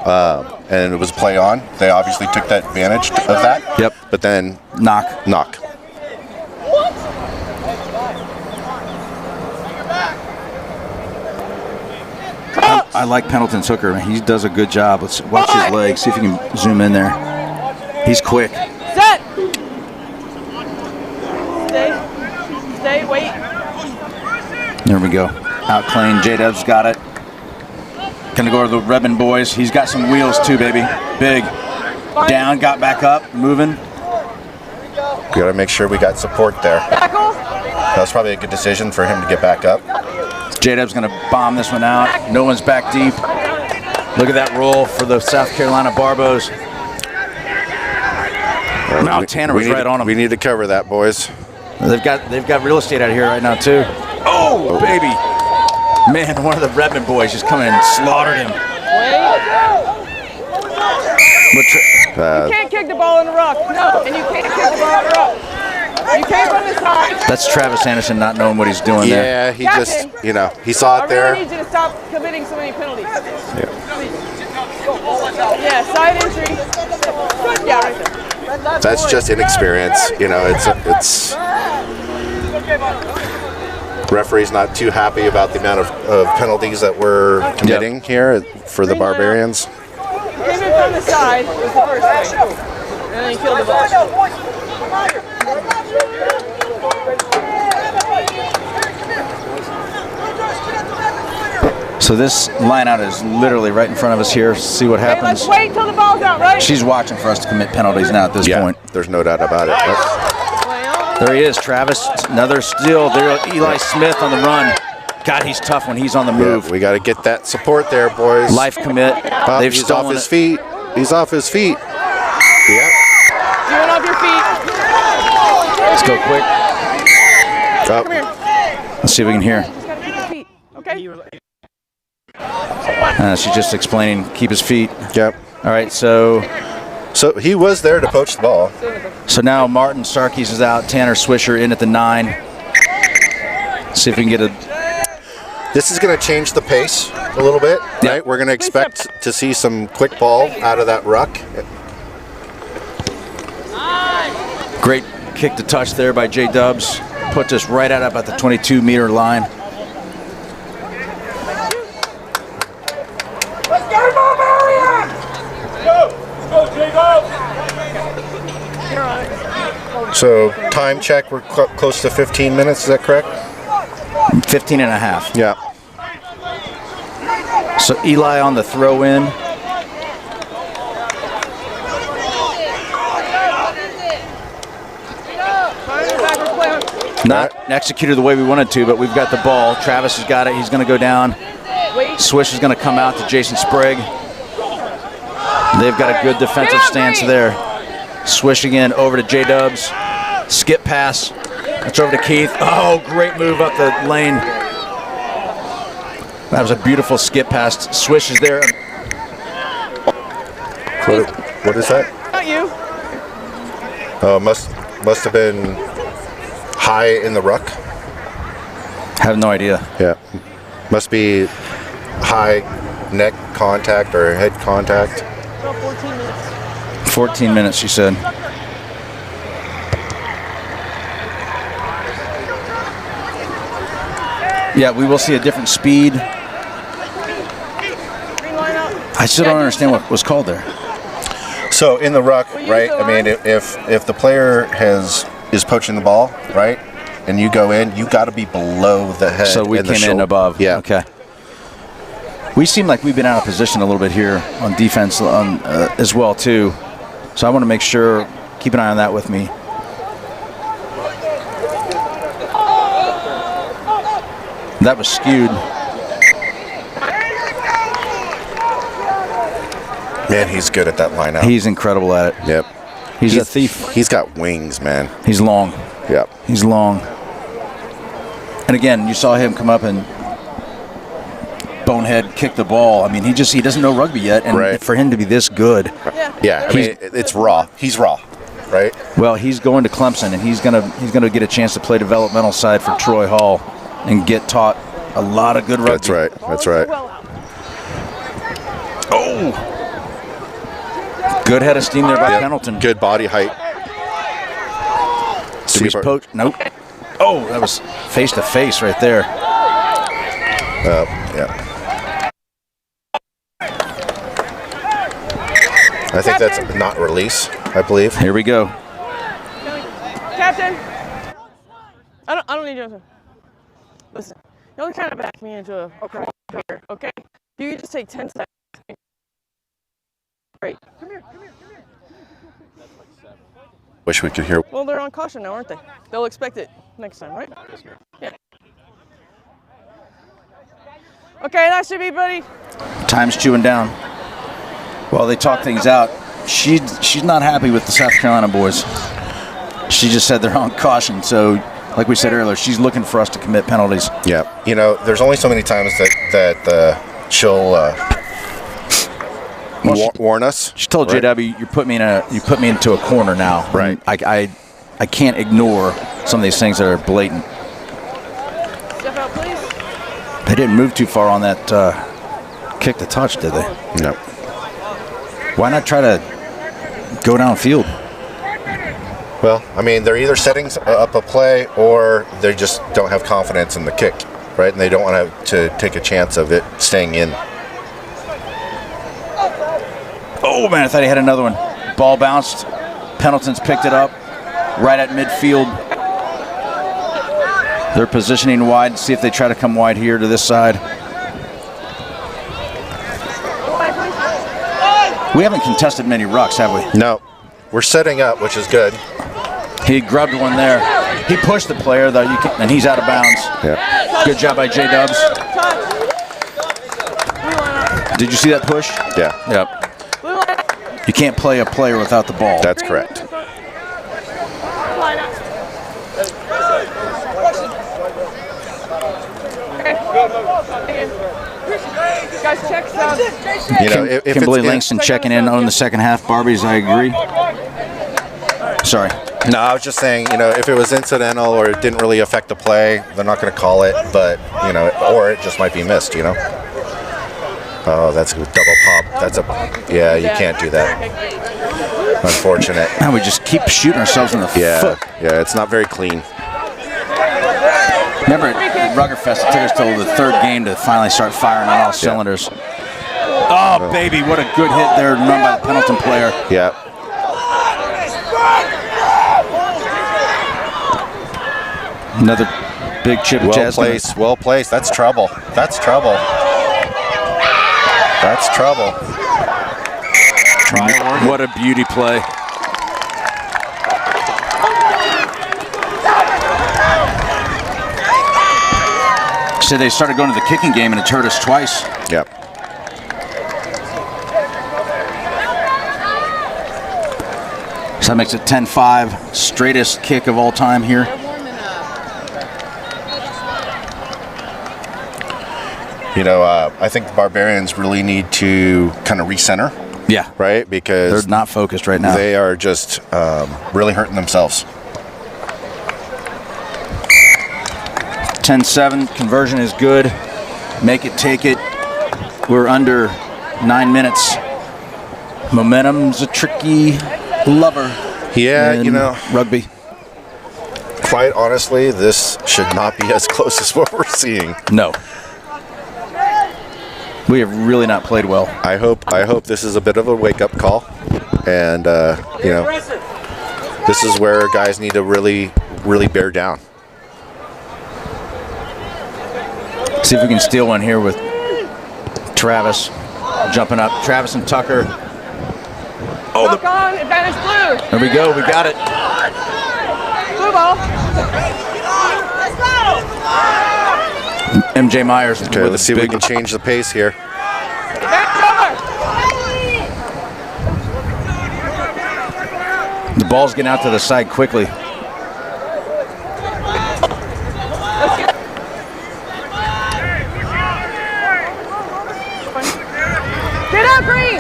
And it was play on. They obviously took that advantage of that. Yep. But then Knock. I like Pendleton's hooker. He does a good job. Let's watch his legs. See if you can zoom in there. He's quick. Set. Stay, wait. There we go. Out clean. J-Dub's got it. Gonna go to the Redmond boys. He's got some wheels too, baby. Big. Down, got back up, moving. We got to make sure we got support there. Tackle. That was probably a good decision for him to get back up. J-Dub's gonna bomb this one out. No one's back deep. Look at that roll for the South Carolina Barbos. Now Tanner was right on him. We need to cover that, boys. They've got real estate out here right now too. Oh, baby. Man, one of the Redmond boys just come in and slaughtered him. You can't kick the ball in the ruck. No, and you can't kick the ball in the ruck. You can't run this side. That's Travis Anderson not knowing what he's doing there. Yeah, he just, he saw it there. I really need you to stop committing so many penalties. Yeah, side entry. Yeah, right there. That's just inexperience. It's referee's not too happy about the amount of penalties that we're committing here for the Barbarians. Came in from the side was the first thing. And then he killed the ball. So this line out is literally right in front of us here. See what Hey, happens. let's wait till the ball's out, right? She's watching for us to commit penalties now at this point. There's no doubt about it. There he is, Travis. Another steal. There, Eli Smith on the run. God, he's tough when he's on the move. We got to get that support there, boys. Life commit. They've He's stolen off his it. feet. He's off his feet. Yeah. Do it off your feet. Let's go quick. Come here. Let's see if we can hear. Just gotta keep your feet. Okay? She's just explaining, keep his feet. Yep. All right, so he was there to poach the ball. So now Martin Sarkis is out. Tanner Swisher in at the 9. See if we can get a... This is going to change the pace a little bit, right? We're going to expect to see some quick ball out of that ruck. Great kick to touch there by J-Dubs. Put us right out about the 22-meter line. Let's go, Barbarians! Go, J-Dubs! So time check, we're close to 15 minutes, is that correct? 15 and a half. Yeah. So Eli on the throw in. Not executed the way we wanted to, but we've got the ball. Travis has got it. He's going to go down. Swish is going to come out to Jason Sprague. They've got a good defensive stance there. Swish again over to J-Dubs. Skip pass. That's over to Keith. Oh, great move up the lane. That was a beautiful skip pass. Swish is there. What is that? Not you. Oh, must have been high in the ruck. Have no idea. Yeah. Must be high neck contact or head contact. About 14 minutes. 14 minutes, she said. Yeah, we will see a different speed. Green line out. I still don't understand what was called there. So in the ruck, use right? the I mean, line. if the player is poaching the ball, right, and you go in, you got to be below the head. So we and the came in shoulder. above. Yeah. Okay. We seem like we've been out of position a little bit here on defense as well too. So I want to make sure, keep an eye on that with me. That was skewed. Man, he's good at that line out. He's incredible at it. Yep. He's a thief. He's got wings, man. He's long. Yep. He's long. And again, you saw him come up and bonehead kick the ball. I mean, he doesn't know rugby yet, and Right. for him to be this good. Yeah. I mean, it's raw. He's raw, right? Well, he's going to Clemson, and he's gonna get a chance to play developmental side for Troy Hall and get taught a lot of good rugby. That's right. That's right. Oh, good head of steam there by Pendleton. Good body height. Did we poach? Nope. Oh, that was face to face right there. Yeah. I think that's not release, I believe. Here we go. Captain. I don't need you to listen. You only kind of back me into a corner, okay? You just take 10 seconds. Great. Wish we could hear. Well, they're on caution now, aren't they? They'll expect it next time, right? Yeah. Okay, that should be, buddy. Time's chewing down. Well, they talk things out. She's not happy with the South Carolina boys. She just said they're on caution. So, like we said earlier, she's looking for us to commit penalties. Yeah. You know, there's only so many times that she'll warn us. She told right? JW, you put me into a corner now. Right. I can't ignore some of these things that are blatant. Step out, please. They didn't move too far on that kick to touch, did they? No. Why not try to go downfield? Well, I mean, they're either setting up a play or they just don't have confidence in the kick, right? And they don't want to take a chance of it staying in. Oh, man, I thought he had another one. Ball bounced. Pendleton's picked it up right at midfield. They're positioning wide. See if they try to come wide here to this side. We haven't contested many rucks, have we? No. We're setting up, which is good. He grubbed one there. He pushed the player, though, and he's out of bounds. Yeah. Good job by J-Dubs. Did you see that push? Yeah. Yep. You can't play a player without the ball. That's correct. Guys, check sound. You know, if Kimberly it's Langston checking in on the second half. Barbies, I agree. Sorry. No, I was just saying, you know, if it was incidental or it didn't really affect the play, they're not going to call it, but, you know, or it just might be missed, you know. Oh, that's a double pop. That's yeah, you can't do that. Unfortunate. Now we just keep shooting ourselves in the foot. Yeah, it's not very clean. Remember at Ruggerfest, it took us till the third game to finally start firing on all cylinders. Oh, baby, what a good hit there run by the Pendleton player. Yeah. Another big chip. Well placed. Well placed. That's trouble. That's trouble. That's trouble. What a beauty play. So they started going to the kicking game and it's hurt us twice. Yep. So that makes it 10-5. Straightest kick of all time here. You know, I think the Barbarians really need to kind of recenter Yeah. Right? Because they're not focused right now. They are just really hurting themselves. 10-7. Conversion is good. Make it, take it. We're under 9 minutes. Momentum's a tricky lover. Yeah, in you know, rugby. Quite honestly, this should not be as close as what we're seeing. No. We have really not played well. I hope this is a bit of a wake-up call, and you know, this is where guys need to really bear down. See if we can steal one here with Travis jumping up. Travis and Tucker. Oh, knock on, advantage blue. There we go. We got it. Blue ball. MJ Myers. Okay, let's see if we can change the pace here. The ball's getting out to the side quickly. Get out, Green.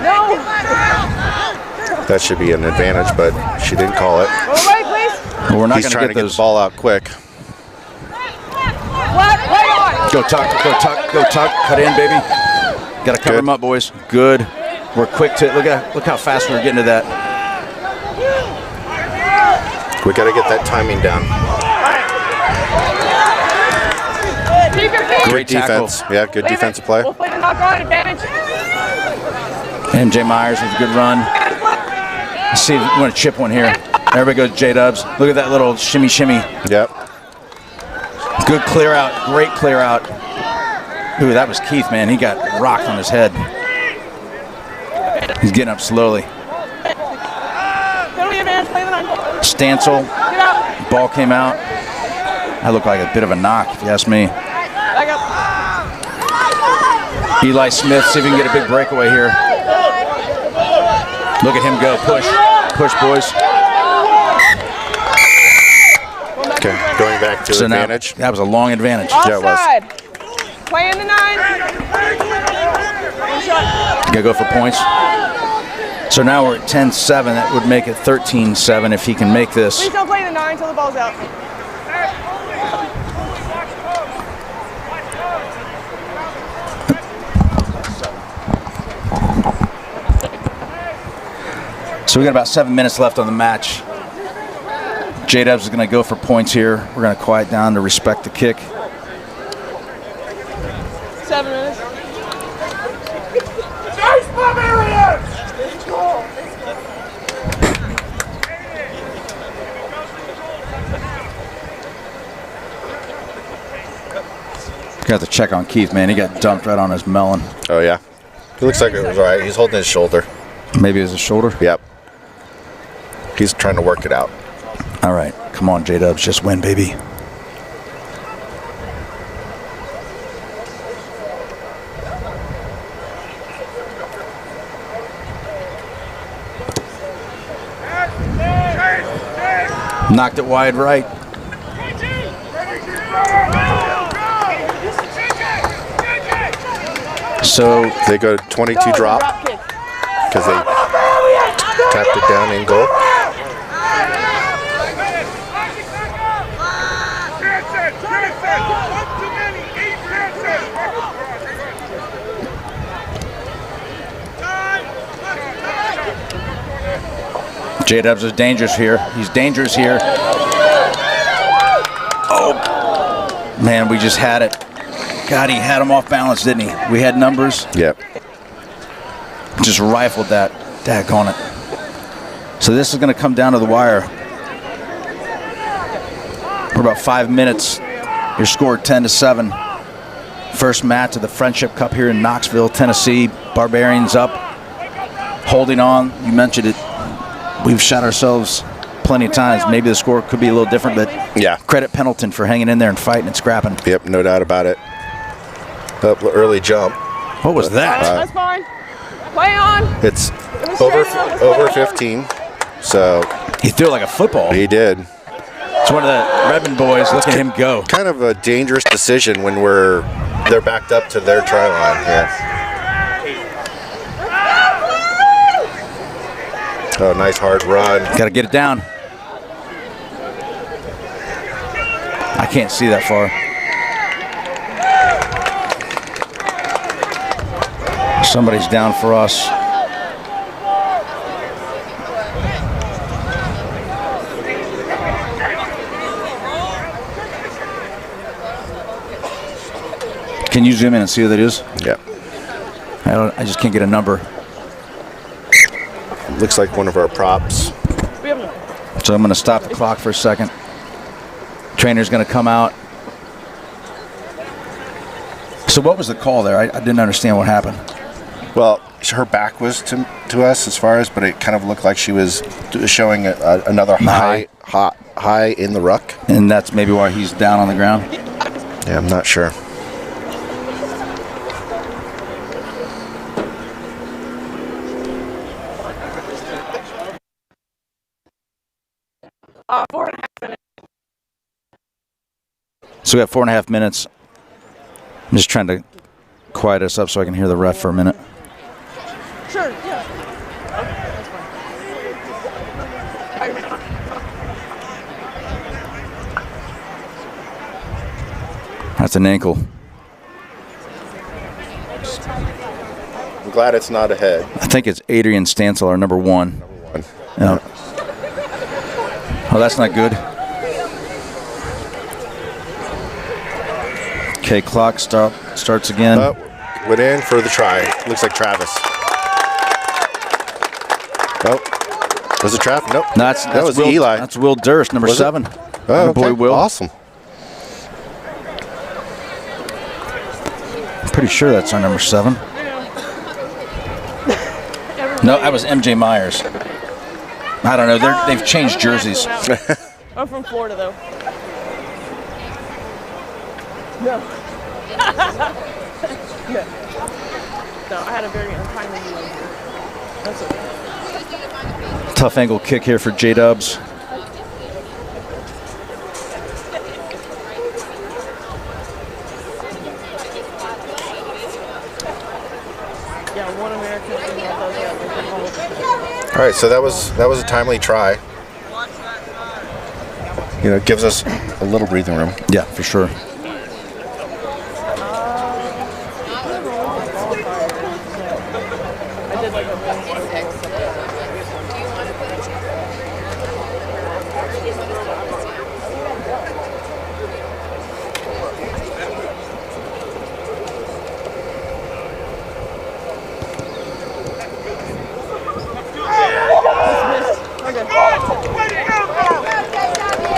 No. That should be an advantage, but she didn't call it. Go away, please. Well, we're not He's going trying to to get the ball out quick. Flat, play on. Go Tuck, go Tuck, go Tuck. Cut in, baby. Got to cover him up, boys. Good. We're quick to look how fast we're getting to that. We got to get that timing down. Keep your feet. Great defense. Yeah, good defensive play. We'll play the knock on advantage. MJ Myers with a good run. Let's see if we want to chip one here. There we go, J-Dubs. Look at that little shimmy. Yep. Good clear out. Great clear out. Ooh, that was Keith, man. He got rocked on his head. He's getting up slowly. Stancil. Ball came out. That looked like a bit of a knock, if you ask me. Back up. Eli Smith, see if we can get a big breakaway here. Look at him go. Push. Push, boys. Okay, going back to advantage. That was a long advantage. Yeah, it was. Offside. Play in the 9. Gotta go for points. So now we're at 10-7. That would make it 13-7 if he can make this. Please don't play the 9 until the ball's out. So we got about 7 minutes left on the match. J-Dubs is going to go for points here. We're going to quiet down to respect the kick. 7 minutes. Nice, Barbarians! Got to check on Keith, man. He got dumped right on his melon. Oh, yeah? He looks like it was all right. He's holding his shoulder. Maybe it was his shoulder? Yep. He's trying to work it out. All right. Come on, J-Dubs. Just win, baby. Knocked it wide right. So they go 22 drop because they tapped it down in goal. J-Dubs is dangerous here. He's dangerous here. Oh, man, we just had it. God, he had him off balance, didn't he? We had numbers. Yep. Just rifled that. Daggone it. So this is going to come down to the wire. We're about 5 minutes. You're scored 10-7. First match of the Friendship Cup here in Knoxville, Tennessee. Barbarians up. Holding on. You mentioned it. We've shot ourselves plenty of times. Maybe the score could be a little different, but yeah, credit Pendleton for hanging in there and fighting and scrapping. Yep, no doubt about it. Early jump. What was that? That's fine. Play on. It's over 15. So he threw it like a football. He did. It's one of the Redmond boys. Look at him go. Kind of a dangerous decision when they're backed up to their try line here. Oh, nice hard run. Got to get it down. I can't see that far. Somebody's down for us. Can you zoom in and see who that is? Yeah. I just can't get a number. Looks like one of our props. So I'm going to stop the clock for a second. Trainer's going to come out. So what was the call there? I didn't understand what happened. Well, her back was to us as far as, but it kind of looked like she was showing another high in the ruck. And that's maybe why he's down on the ground? Yeah, I'm not sure. So we got 4.5 minutes. I'm just trying to quiet us up so I can hear the ref for a minute. Sure, yeah. That's an ankle. I'm glad it's not a head. I think it's Adrian Stansel, our number one. Yeah. Oh, that's not good. Okay, clock starts again. Went in for the try. Looks like Travis. Oh, was it Travis? Nope. No, that was Will, Eli. That's Will Durst, number 7. Oh, okay. Boy, Will. Awesome. I'm pretty sure that's our number 7. No, that was MJ Myers. I don't know. They've changed jerseys. I'm from Florida, though. No. No, I had a very untimely one here. That's okay. Tough angle kick here for J-Dubs. Yeah, one American female does that. All right, so that was a timely try. You know, it gives us a little breathing room. Yeah, for sure. I did like a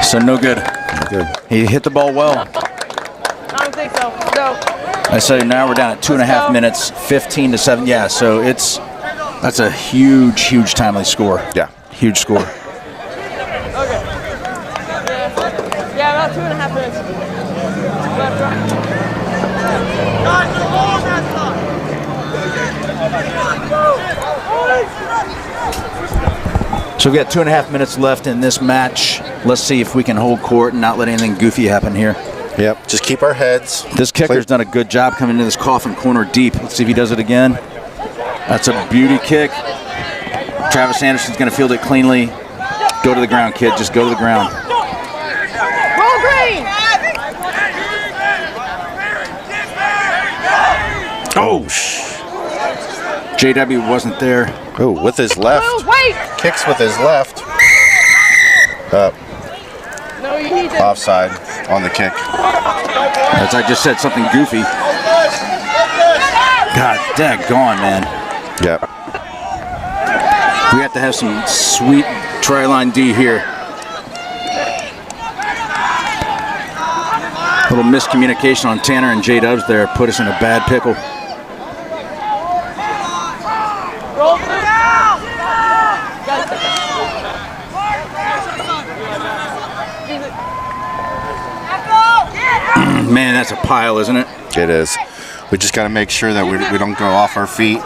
So no good. Good. He hit the ball well. I don't think so. No. I say now we're down at 2.5 minutes, 15-7. Yeah, so that's a huge timely score. Yeah. Huge score. Okay. Yeah, about 2.5 minutes. Left, right. So we got 2.5 minutes left in this match. Let's see if we can hold court and not let anything goofy happen here. Yep. Just keep our heads. This kicker's done a good job coming into this coffin corner deep. Let's see if he does it again. That's a beauty kick. Travis Anderson's going to field it cleanly. Go to the ground, kid. Just go to the ground. Roll green! Oh, JW wasn't there. Oh, with his left. Oh, wait! Kicks with his left. No, he didn't. Offside on the kick. As I just said, something goofy. God, daggone, man. Yep. We have to have some sweet tri-line D here. A little miscommunication on Tanner and J-Dubs there put us in a bad pickle. Roll through. Man, that's a pile, isn't it? It is. We just got to make sure that we don't go off our feet.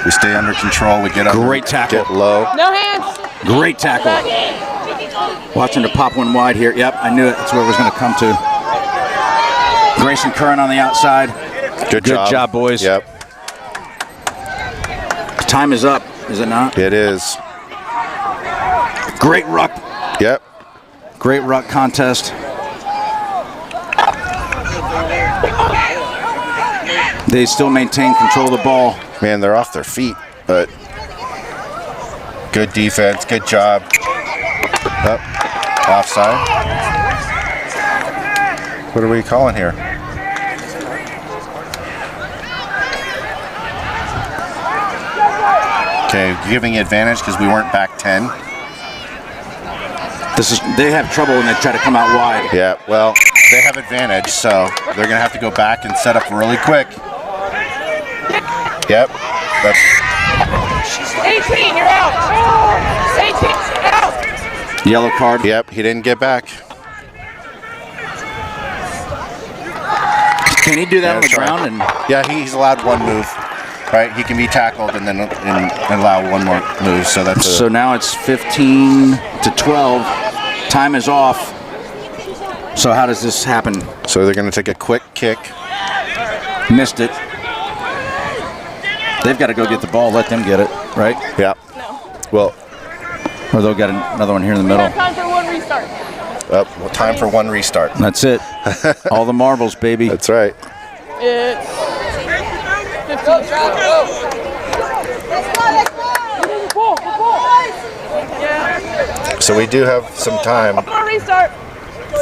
We stay under control. We get up. Great tackle. Get low. No hands. Great tackle. Watching to pop one wide here. Yep, I knew it. That's where it was going to come to. Grayson Curran on the outside. Good job, boys. Yep. Time is up, is it not? It is. Great ruck. Yep. Great ruck contest. They still maintain control of the ball. Man, they're off their feet, but good defense, good job. Offside. What are we calling here? Okay, giving advantage because we weren't back 10. They have trouble when they try to come out wide. Yeah, well, they have advantage, so they're going to have to go back and set up really quick. Yep. That's 18, you're out. 18, you're out. Yellow card. Yep, he didn't get back. Can he do that on the ground? And yeah, he's allowed one move. Right, he can be tackled and then allow one more move. So that's so now it's 15 to 12. Time is off. So how does this happen? So they're going to take a quick kick. Missed it. They've got to go get the ball. Let them get it, right? Yeah. No. Well, or they'll get another one here in the middle. Time for one restart. Time for one restart. That's it. All the marbles, baby. That's right. It's 15. Let's go. Yeah. So we do have some time Restart.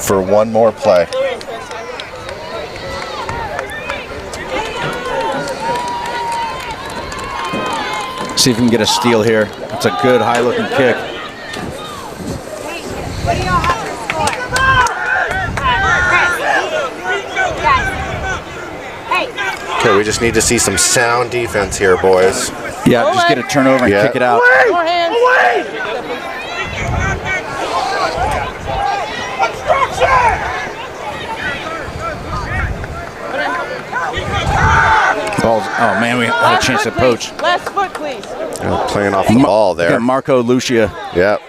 for one more play. See if we can get a steal here. It's a good high-looking kick. What do y'all have to score? Okay, we just need to see some sound defense here, boys. Yeah, just get a turnover and kick it out. More hands. Balls. Oh man, we had a chance to poach. Last foot, please. Playing off the ball there. Got Marco Lucia. Yep.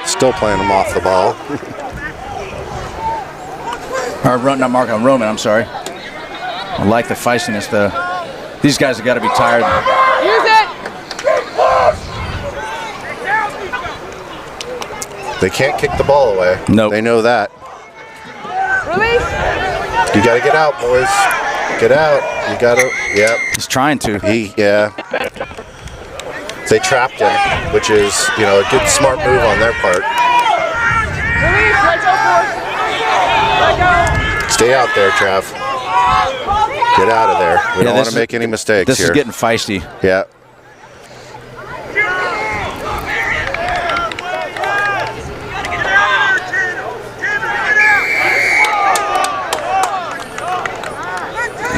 Still playing them off the ball. Or not Marco, Roman, I'm sorry. I like the feistiness though. These guys have got to be tired. Use it. They can't kick the ball away. Nope. They know that. Release. You got to get out, boys. Get out. You got to. Yep. He's trying to. Yeah. They trapped him, which is, a good smart move on their part. Release. Let go, force. Let go. Stay out there, Trav. Get out of there. We don't want to make any mistakes This here. is getting feisty. Yeah.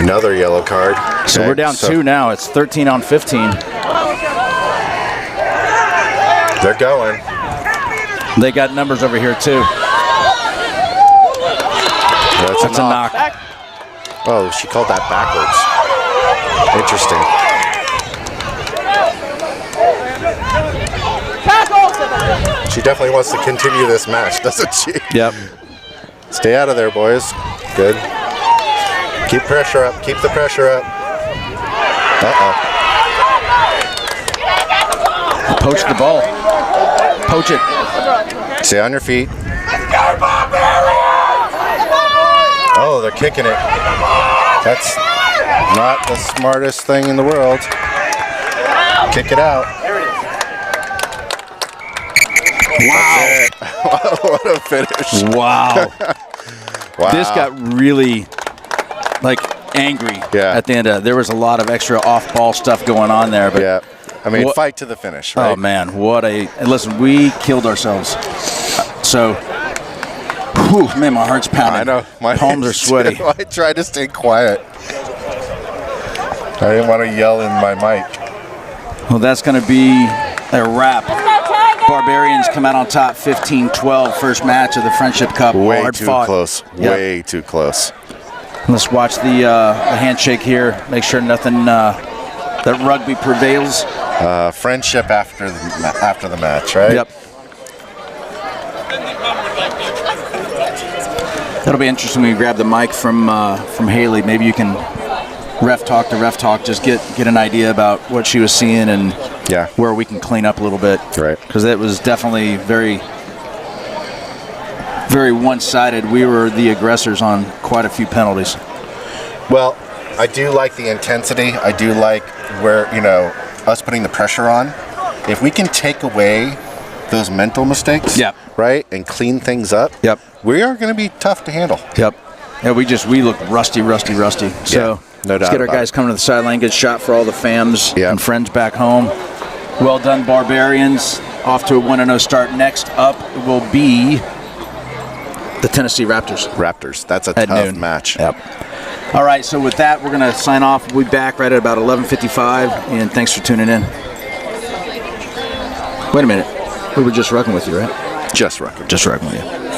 Another yellow card. So we're down 2 now. It's 13 on 15. They're going. They got numbers over here too. That's a knock. Oh, she called that backwards. Interesting. She definitely wants to continue this match, doesn't she? Yep. Stay out of there, boys. Good. Keep pressure up. Keep the pressure up. Uh-oh. Poach the ball. Poach it. Stay on your feet. Oh, they're kicking it. That's not the smartest thing in the world. Kick it out. Wow. What a finish. Wow. Wow. This got really, angry at the end of it. There was a lot of extra off-ball stuff going on there. But yeah. I mean, fight to the finish, right? Oh, man. And listen, we killed ourselves. So, man, my heart's pounding. I know. My palms are sweaty. I tried to stay quiet. I didn't want to yell in my mic. Well, that's going to be a wrap. Barbarians come out on top 15-12, first match of the Friendship Cup. Way Hard too fought. close. Yep. Way too close. Let's watch the handshake here. Make sure nothing, that rugby prevails. Friendship after the match, right? Yep. That'll be interesting when we grab the mic from Haley. Maybe you can ref talk to ref talk, just get an idea about what she was seeing and where we can clean up a little bit. Right. Because it was definitely very very one-sided. We were the aggressors on quite a few penalties. Well, I do like the intensity. I do like where, us putting the pressure on. If we can take away those mental mistakes, Yep. right, and clean things up, Yep. we are going to be tough to handle. Yep. Yeah, we look rusty. So no let's doubt get our about guys it. coming to the sideline. Good shot for all the fams Yep. and friends back home. Well done, Barbarians. Off to a 1-0 start. Next up will be the Tennessee Raptors. That's a at tough noon. match. Yep. All right, so with that, we're going to sign off. We'll be back right at about 11:55, and thanks for tuning in. Wait a minute. We were just rucking with you, right? Just record. Just rucking with you.